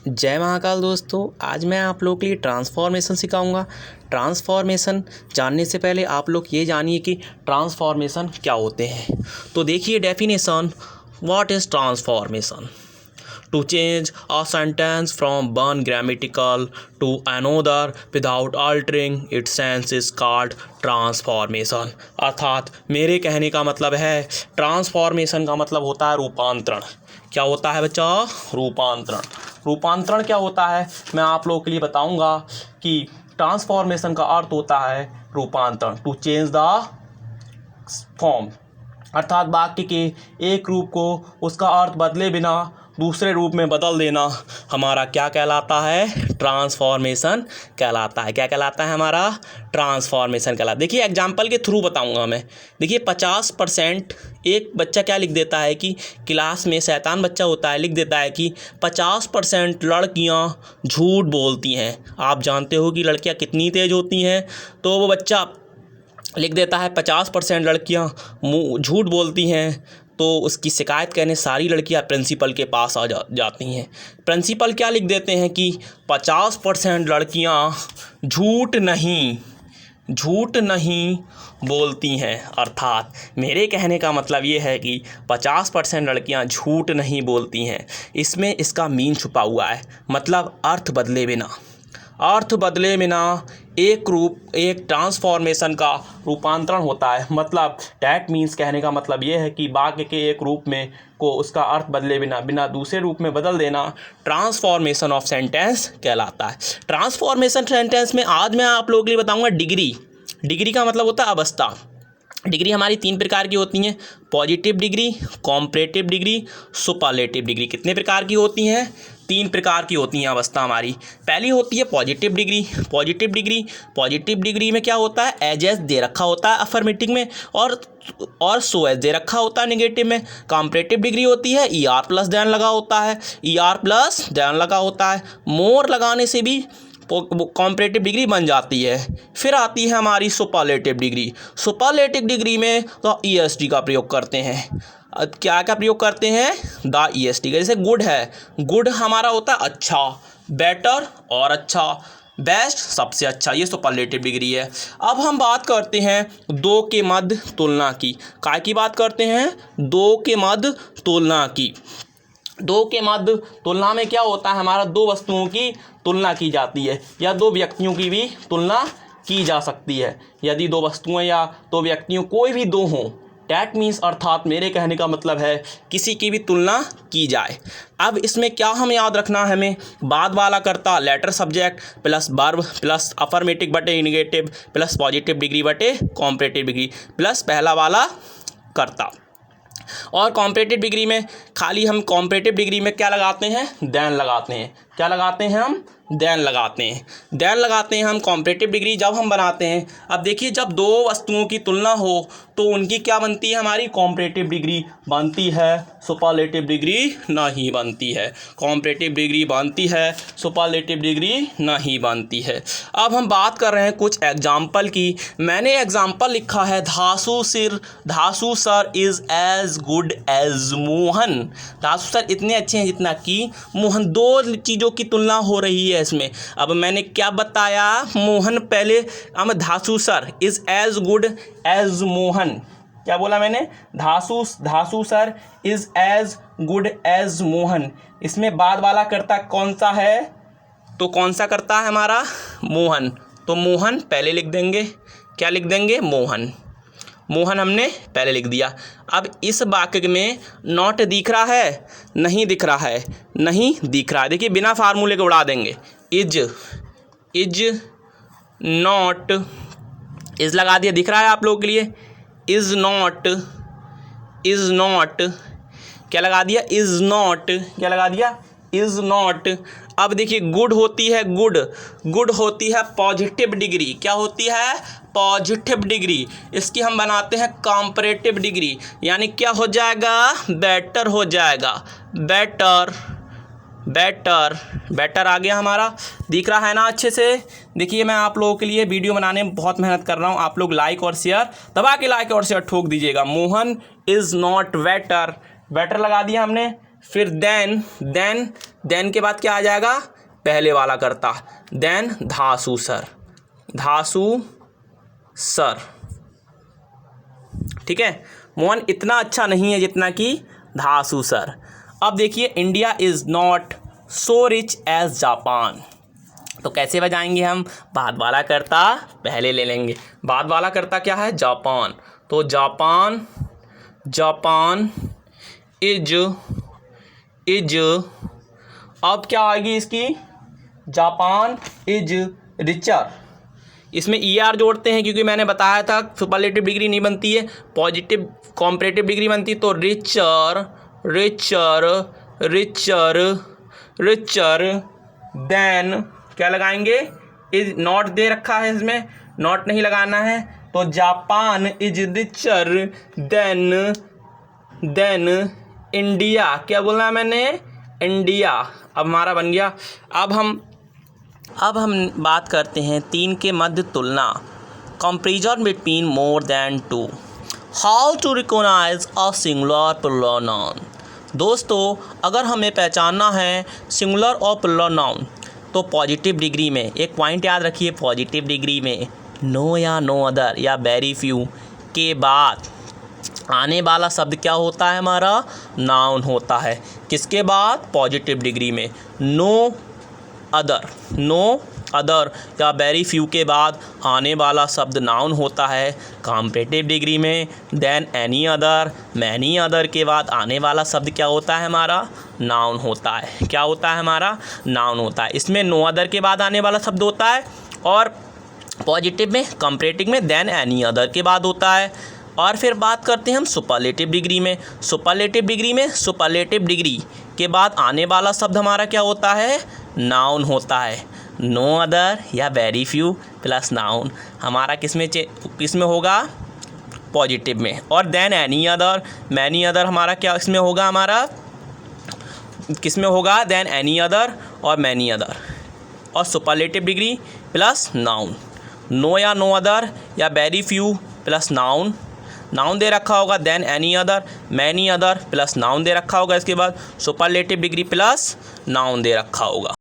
जय महाकाल दोस्तों, आज मैं आप लोग के लिए ट्रांसफॉर्मेशन सिखाऊंगा। ट्रांसफॉर्मेशन जानने से पहले आप लोग ये जानिए कि ट्रांसफॉर्मेशन क्या होते हैं। तो देखिए definition, what is transformation? To change a sentence from one grammatical to another without altering its sense is called transformation. अर्थात मेरे कहने का मतलब है, ट्रांसफॉर्मेशन का मतलब होता है रूपांतरण। क्या होता है बच्चा? रूपांतरण। रूपांतरण क्या होता है मैं आप लोगों के लिए बताऊंगा कि ट्रांसफॉर्मेशन का अर्थ होता है रूपांतरण, टू चेंज द फॉर्म, अर्थात वाक्य के एक रूप को उसका अर्थ बदले बिना दूसरे रूप में बदल देना हमारा क्या कहलाता है? ट्रांसफॉर्मेशन कहलाता है। क्या कहलाता है? हमारा ट्रांसफॉर्मेशन कहलाता है। देखिए एग्जाम्पल के थ्रू बताऊंगा मैं। देखिए 50% एक बच्चा क्या लिख देता है कि क्लास में शैतान बच्चा होता है, लिख देता है कि 50% लड़कियां झूठ बोलती हैं। आप जानते हो कि लड़कियां कितनी तेज़ होती हैं, तो वो बच्चा लिख देता है 50% लड़कियां झूठ बोलती हैं। तो उसकी शिकायत करने सारी लड़कियां प्रिंसिपल के पास आ जाती हैं। प्रिंसिपल क्या लिख देते हैं कि 50% लड़कियां झूठ नहीं बोलती हैं। अर्थात मेरे कहने का मतलब ये है कि 50% लड़कियां झूठ नहीं बोलती हैं। इसमें इसका मीन छुपा हुआ है, मतलब अर्थ बदले बिना एक ट्रांसफॉर्मेशन का रूपांतरण होता है। मतलब डैट मीन्स कहने का मतलब ये है कि वाक्य के एक रूप में को उसका अर्थ बदले बिना दूसरे रूप में बदल देना ट्रांसफॉर्मेशन ऑफ सेंटेंस कहलाता है। ट्रांसफॉर्मेशन सेंटेंस में आज मैं आप लोगों के लिए बताऊंगा डिग्री का मतलब होता है अवस्था। डिग्री हमारी 3 प्रकार की होती हैं, positive degree, comparative degree, superlative degree. कितने प्रकार की होती हैं? 3 प्रकार की होती हैं अवस्था हमारी। पहली होती है पॉजिटिव डिग्री। पॉजिटिव डिग्री में क्या होता है? एज दे रखा होता है अफर्मेटिव में, और सो एज दे रखा होता है नेगेटिव में। कॉम्परेटिव डिग्री होती है ER प्लस देन लगा होता है। मोर लगाने से भी कॉम्परेटिव डिग्री बन जाती है। फिर आती है हमारी सुपरलेटिव डिग्री में तो EST का प्रयोग करते हैं। क्या प्रयोग करते हैं? द EST का। जैसे गुड है, गुड हमारा होता है अच्छा, बेटर और अच्छा, बेस्ट सबसे अच्छा, ये सुपरलेटिव डिग्री है। अब हम बात करते हैं दो के मध्य तुलना की। काय की बात करते हैं? दो के मध्य तुलना की। दो के मध्य तुलना में क्या होता है? हमारा दो वस्तुओं की तुलना की जाती है, या दो व्यक्तियों की भी तुलना की जा सकती है। यदि दो वस्तुएं या दो व्यक्तियों कोई भी दो हों, डैट मीन्स अर्थात मेरे कहने का मतलब है किसी की भी तुलना की जाए। अब इसमें क्या हम याद रखना है हमें? बाद वाला कर्ता latter subject plus verb plus affirmative बटे नेगेटिव प्लस पॉजिटिव डिग्री बटे कॉम्परेटिव डिग्री प्लस पहला वाला कर्ता। और कॉम्परेटिव डिग्री में खाली हम कॉम्परेटिव डिग्री में क्या लगाते हैं? देन लगाते हैं। क्या लगाते हैं हम? देन लगाते हैं हम कॉम्परेटिव डिग्री जब हम बनाते हैं। अब देखिए जब दो वस्तुओं की तुलना हो तो उनकी क्या बनती है? हमारी कॉम्परेटिव डिग्री बनती है, सुपरलेटिव डिग्री नहीं बनती है। कॉम्परेटिव डिग्री बनती है, सुपरलेटिव डिग्री नहीं बनती है। अब हम बात कर रहे हैं कुछ एग्जाम्पल की। मैंने एग्जाम्पल लिखा है, Dhasu sir is as good as Mohan. Dhasu sir इतने अच्छे हैं जितना कि मोहन। दो चीज़ों की तुलना हो रही है इसमें। अब मैंने क्या बताया? मोहन पहले, अब Dhasu sir is as good as Mohan. क्या बोला मैंने? Dhasu sir is as good as Mohan. इसमें बाद वाला कर्ता कौन सा है? तो कौन सा कर्ता है हमारा? मोहन। तो मोहन पहले लिख देंगे। क्या लिख देंगे? मोहन हमने पहले लिख दिया। अब इस वाक्य में नॉट दिख रहा है? नहीं दिख रहा है। देखिए बिना फार्मूले के उड़ा देंगे। इज नॉट, इज लगा दिया, दिख रहा है आप लोगों के लिए? इज नॉट क्या लगा दिया? Is not. क्या लगा दिया? Is not. अब देखिए गुड होती है पॉजिटिव डिग्री। क्या होती है? Positive degree. इसकी हम बनाते हैं कॉम्परेटिव डिग्री, यानी क्या हो जाएगा? बेटर हो जाएगा। बेटर आ गया हमारा। दिख रहा है ना अच्छे से? देखिए मैं आप लोगों के लिए वीडियो बनाने में बहुत मेहनत कर रहा हूँ। आप लोग लाइक और शेयर दबा के लाइक और शेयर ठोक दीजिएगा। मोहन इज़ नॉट बेटर लगा दिया हमने। फिर देन के बाद क्या आ जाएगा, पहले वाला कर्ता, देन धासु सर, धासु सर। ठीक है, मोहन इतना अच्छा नहीं है जितना कि धासु सर। अब देखिए, India is not so rich as Japan, तो कैसे बजाएंगे हम, बाद वाला कर्ता पहले ले लेंगे। बाद वाला कर्ता क्या है, जापान, तो जापान इज अब क्या आएगी इसकी, जापान इज रिचर। इसमें ER जोड़ते हैं क्योंकि मैंने बताया था सुपरलेटिव डिग्री नहीं बनती है, पॉजिटिव कॉम्परेटिव डिग्री बनती है। तो रिचर देन क्या लगाएंगे, इज नॉट दे रखा है, इसमें नॉट नहीं लगाना है, तो Japan is richer than India. क्या बोलना है मैंने, इंडिया। अब हमारा बन गया। अब हम बात करते हैं 3 के मध्य तुलना, comparison between more than 2, how to recognise a singular plural noun. दोस्तों, अगर हमें पहचानना है सिंगुलर और प्लूरल नाउन, तो पॉजिटिव डिग्री में एक पॉइंट याद रखिए, पॉजिटिव डिग्री में नो या नो अदर या वेरी फ्यू के बाद आने वाला शब्द क्या होता है, हमारा नाउन होता है। किसके बाद, पॉजिटिव डिग्री में नो अदर या वेरी फ्यू के बाद आने वाला शब्द नाउन होता है। कॉम्परेटिव डिग्री में than any other, many other के बाद आने वाला शब्द क्या होता है, हमारा नाउन होता है। क्या होता है, हमारा नाउन होता है। इसमें नो अदर के बाद आने वाला शब्द होता है, और पॉजिटिव में कॉम्परेटिव में देन एनी अदर के बाद होता है। और फिर बात करते हैं हम सुपरलेटिव डिग्री में। सुपरलेटिव डिग्री के बाद आने वाला शब्द हमारा क्या होता है, नाउन होता है। नो अदर या वेरी फ्यू प्लस नाउन हमारा किसमें होगा, पॉजिटिव में। और then any other, many other हमारा क्या इसमें होगा, हमारा किसमें होगा, देन एनी अदर और मैनी अदर। और superlative degree plus noun, no या नो अदर या वेरी फ्यू प्लस नाउन दे रखा होगा, then any other, many other plus noun दे रखा होगा। इसके बाद सुपरलेटिव डिग्री प्लस नाउन दे रखा होगा।